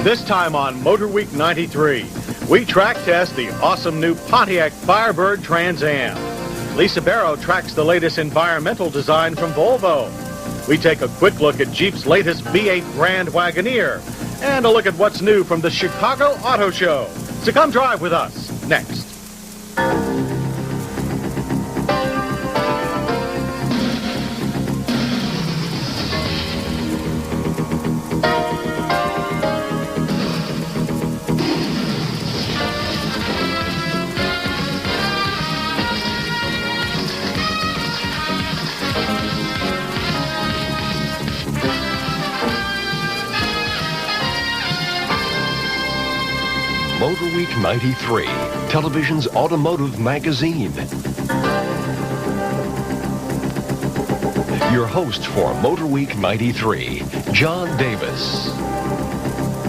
This time on Motor Week 93, we track test the awesome new Pontiac Firebird Trans Am. Lisa Barrow tracks the latest environmental design from Volvo. We take a quick look at Jeep's latest V8 Grand Wagoneer and a look at what's new from the Chicago Auto Show. So come drive with us next. Motor Week 93, television's automotive magazine. Your host for Motor Week 93, John Davis.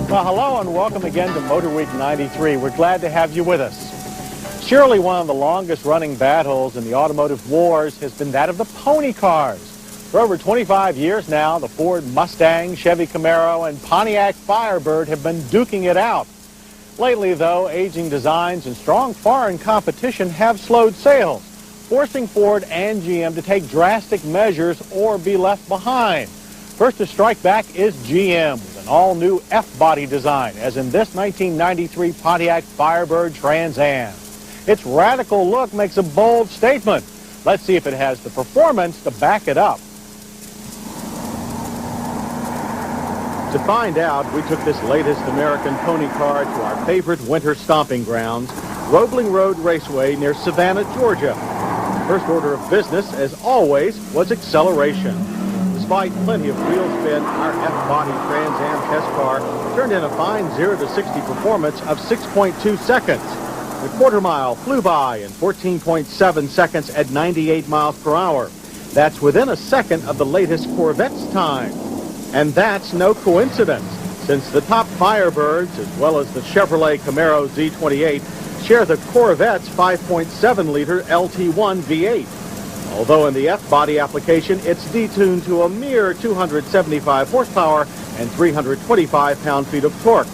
Well, hello and welcome again to Motor Week 93. We're glad to have you with us. Surely one of the longest running battles in the automotive wars has been that of the pony cars. For over 25 years now, the Ford Mustang, Chevy Camaro, and Pontiac Firebird have been duking it out. Lately, though, aging designs and strong foreign competition have slowed sales, forcing Ford and GM to take drastic measures or be left behind. First to strike back is GM with an all-new F-body design, as in this 1993 Pontiac Firebird Trans Am. Its radical look makes a bold statement. Let's see if it has the performance to back it up. To find out, we took this latest American pony car to our favorite winter stomping grounds, Roebling Road Raceway near Savannah, Georgia. First order of business, as always, was acceleration. Despite plenty of wheel spin, our F-body Trans Am test car turned in a fine 0 to 60 performance of 6.2 seconds. The quarter mile flew by in 14.7 seconds at 98 miles per hour. That's within a second of the latest Corvette's time. And that's no coincidence, since the top Firebirds, as well as the Chevrolet Camaro Z28, share the Corvette's 5.7-liter LT1 V8. Although in the F-body application, it's detuned to a mere 275 horsepower and 325 pound-feet of torque.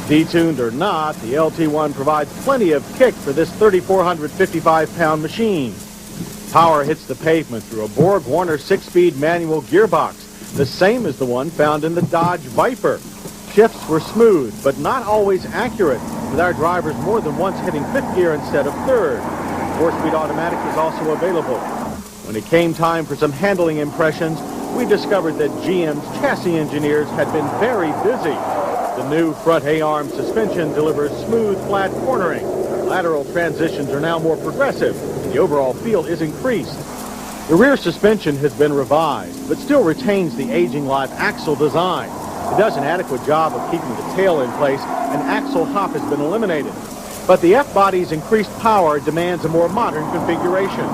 Detuned or not, the LT1 provides plenty of kick for this 3,455-pound machine. Power hits the pavement through a Borg-Warner 6-speed manual gearbox, the same as the one found in the Dodge Viper. Shifts were smooth, but not always accurate, with our drivers more than once hitting fifth gear instead of third. 4-speed automatic was also available. When it came time for some handling impressions, we discovered that GM's chassis engineers had been very busy. The new front A-arm suspension delivers smooth, flat cornering. Lateral transitions are now more progressive, and the overall feel is increased. The rear suspension has been revised, but still retains the aging live axle design. It does an adequate job of keeping the tail in place, and axle hop has been eliminated. But the F-body's increased power demands a more modern configuration.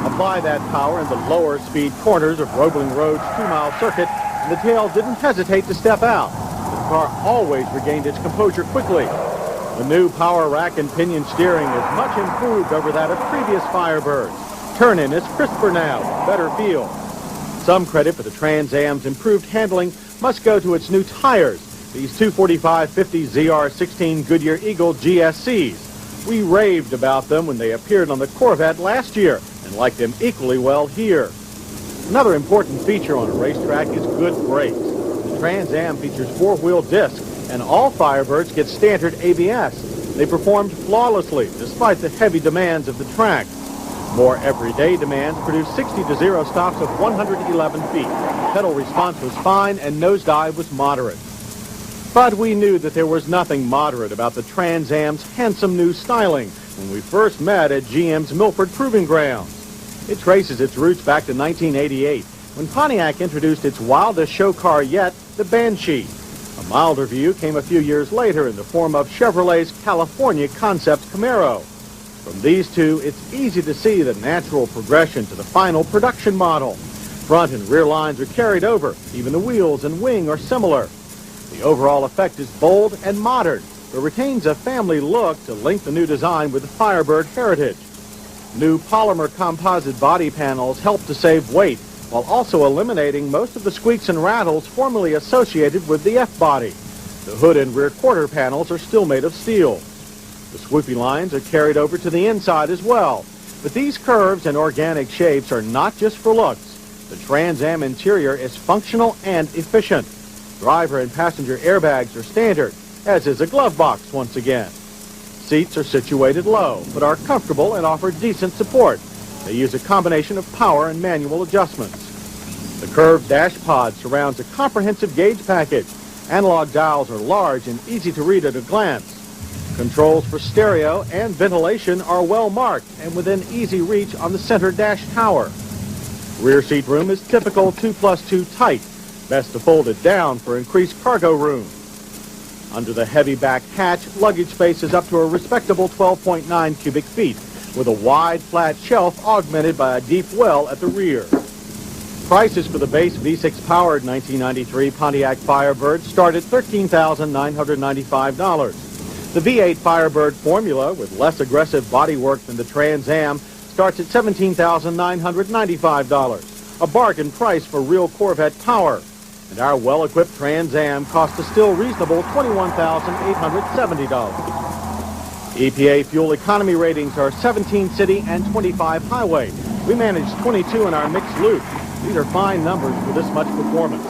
Apply that power in the lower speed corners of Roebling Road's 2-mile circuit, and the tail didn't hesitate to step out. The car always regained its composure quickly. The new power rack and pinion steering is much improved over that of previous Firebirds. Turn-in is crisper now, better feel. Some credit for the Trans Am's improved handling must go to its new tires, these 245/50 ZR16 Goodyear Eagle GSCs. We raved about them when they appeared on the Corvette last year and liked them equally well here. Another important feature on a racetrack is good brakes. The Trans Am features 4-wheel discs, and all Firebirds get standard ABS. They performed flawlessly despite the heavy demands of the track. More everyday demands produced 60 to 0 stops of 111 feet. Pedal response was fine and nosedive was moderate. But we knew that there was nothing moderate about the Trans Am's handsome new styling when we first met at GM's Milford Proving Grounds. It traces its roots back to 1988, when Pontiac introduced its wildest show car yet, the Banshee. A milder view came a few years later in the form of Chevrolet's California Concept Camaro. From these two, it's easy to see the natural progression to the final production model. Front and rear lines are carried over. Even the wheels and wing are similar. The overall effect is bold and modern, but retains a family look to link the new design with the Firebird heritage. New polymer composite body panels help to save weight, while also eliminating most of the squeaks and rattles formerly associated with the F-body. The hood and rear quarter panels are still made of steel. The swoopy lines are carried over to the inside as well. But these curves and organic shapes are not just for looks. The Trans Am interior is functional and efficient. Driver and passenger airbags are standard, as is a glove box once again. Seats are situated low, but are comfortable and offer decent support. They use a combination of power and manual adjustments. The curved dash pod surrounds a comprehensive gauge package. Analog dials are large and easy to read at a glance. Controls for stereo and ventilation are well marked and within easy reach on the center dash tower. Rear seat room is typical 2+2 tight. Best to fold it down for increased cargo room. Under the heavy back hatch, luggage space is up to a respectable 12.9 cubic feet, with a wide, flat shelf augmented by a deep well at the rear. Prices for the base V6-powered 1993 Pontiac Firebird start at $13,995. The V8 Firebird formula, with less aggressive bodywork than the Trans Am, starts at $17,995, a bargain price for real Corvette power. And our well-equipped Trans Am costs a still reasonable $21,870. EPA fuel economy ratings are 17 city and 25 highway. We manage 22 in our mixed loop. These are fine numbers for this much performance.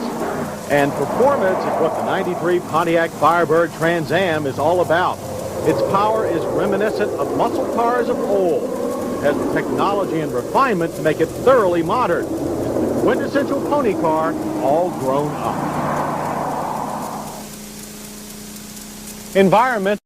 And performance is what the 93 Pontiac Firebird Trans Am is all about. Its power is reminiscent of muscle cars of old. It has the technology and refinement to make it thoroughly modern. The quintessential pony car, all grown up. Environment